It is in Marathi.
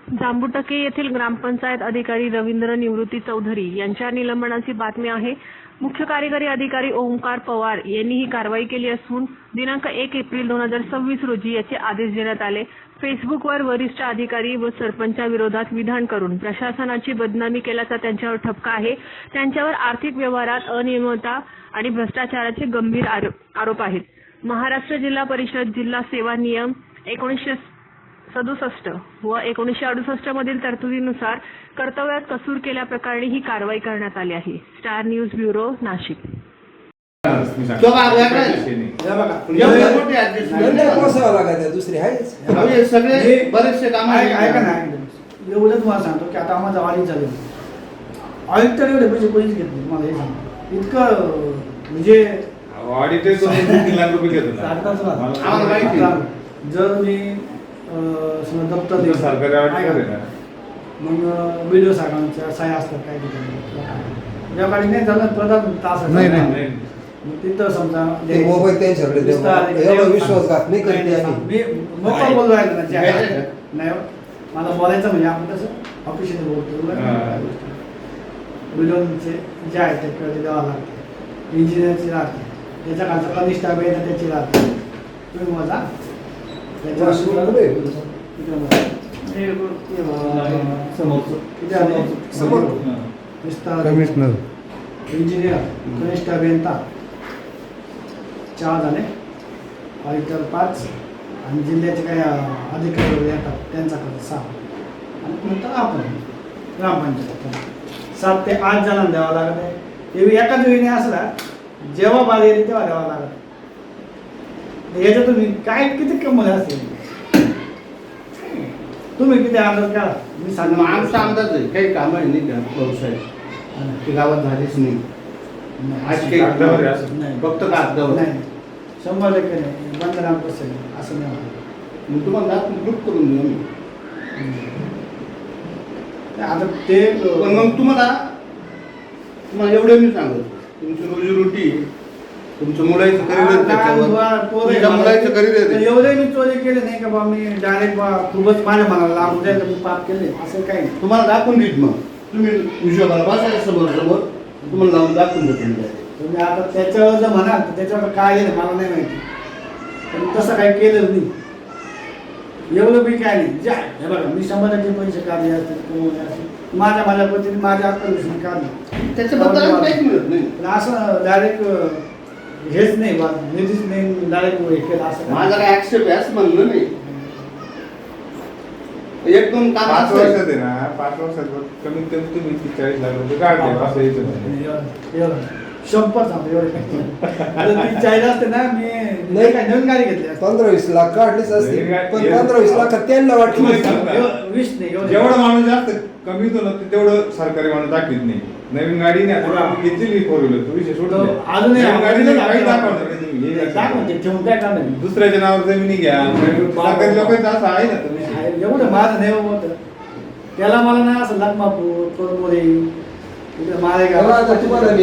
जांबुटके येथील ग्रामपंचायत अधिकारी रवींद्र निवृत्ती चौधरी यांच्या निलंबनाची बातमी आहे. मुख्य कार्यकारी अधिकारी ओमकार पवार यांनी ही कारवाई केली असून दिनांक 1 एप्रिल 2026 रोजी याचे आदेश देण्यात आले. फेसबुकवर वरिष्ठ अधिकारी व सरपंचाविरोधात विधान करून प्रशासनाची बदनामी केल्याचा त्यांच्यावर ठपका आहे. त्यांच्यावर आर्थिक व्यवहारात अनियमितता आणि भ्रष्टाचाराचे गंभीर आरोप आहेत. महाराष्ट्र जिल्हा परिषद जिल्हा सेवा नियम 1967 व 1968 मधील तरतुदीनुसार कर्तव्यात कसूर केल्याप्रकरणी ही कारवाई करण्यात आली आहे. Star news bureau, Nashik. सगळे बरेचसे काम ऐका ना, एवढं तुम्हाला सांगतो की आता आम्हाला ऑडिट झाले. ऑडिट तर एवढे पैसे कोणीच घेत नाही. मला हे सांगतो इतकं म्हणजे ऑडिट 2-3 लाख रुपये घेतो. जर मी दप्तर सरकारी मग व्हिडिओ साहेबांच्या सह्या असतात काय ठिकाणी या गाडी नाही झालं प्रधान तास नाही तिथं समजा मोबाईल त्यांच्याकडे विश्वासघात नाही करते. मी मोकळं बोलू राहिलो ना नाही मला बोलायचं म्हणजे आपण कसं ऑफिशियल बोलतो. व्हिडिओचे जे आहे ते कळते द्यावं लागते. इंजिनियरची राहते त्याच्या खालचा कनिष्ठ आहे त्याची राहते. तुम्ही माझा कमिशनर इंजिनियर कनिष्ठ अभियंता 4 झाले. ऑडिटर 5 आणि जिल्ह्याचे काही अधिकारी वगैरे येतात त्यांचा खर्च 6 आणि नंतर आपण ग्रामपंचायत 7 ते 8 जणांना द्यावं लागत आहे. ते एकाच वेळी असला जेव्हा बाल येते तेव्हा द्यावा लागत. याच्यातून काय किती कमल असेल तुम्ही किती अंदाज करा. मी सांगा आमचा अंदाज आहे काही कामं आहे नाही व्यवसाय ते गावात झालीच नाही. आज काही नाही फक्त कागदावर नाही 100% नाही. 15% असं नाही होत. मग तुम्हाला दाखवून ग्रुप करून देऊ आम्ही. आता ते पण मग तुम्हाला एवढं मी सांगतो तुमची रोजीरोटी तुमचं मुलाचं करिअर त्याच्यावर मुलाचं करिअर एवढे मी चोरी केले नाही का बा मी डायरेक्ट खूपच माझ्या मनाला लागू जाईल मी पाप केले असं काही नाही. तुम्हाला दाखवून देत मग तुम्ही हिशोबाला बसायचं समोर तुम्हाला लावून दाखवून देतो. तुम्ही आता त्याच्यावर जर म्हणाल तर त्याच्यावर काय आहे मला नाही माहिती. पण तसं काही केलं नाही. एवढं मी काय नाही जे हे बघा मी 100% पैसे काढले असतील कमवले असतील माझ्या पद्धतीने माझ्या अक्कलुशीने काढलं त्याच्याबद्दल काहीच मिळत नाही. पण असं डायरेक्ट हेच नाही बा निधीच नाही डायरेक्ट हे केलं असं माझा काय ऍक्सेप्ट आहे असं म्हणलं नाही. 1-2 काम 5 वर्षात आहे ना 5 वर्षात कमीत कमी तुम्ही 40 लाख रुपये काढले असं एवढं 100 सांगतो एवढं 40 असते ना मी नाही काय नवीन गाडी घेतली 15-20 लाख काढलीच असते. पण 15-20 लाखात त्यांना वाटलं 20 नाही जेवढा माणूस जास्त कमी होतो ना तेवढं सरकारी माणूस दाखवित नाही. नवीन गाडी नाही आता घेतली 4 व्हीलर तो विषय सोडतो. अजून गाडीला काही दाखवणार नाही तुम्ही. दाखवते ठेवून काय करणार दुसऱ्याच्या नावावर जमिनी घ्या. सरकारी लोकांचं असं आहे ना तो विषय. एवढं माझं नाही होतं त्याला मला नाही असं लखमापूर कोरमोरी माळेगाव तुम्हाला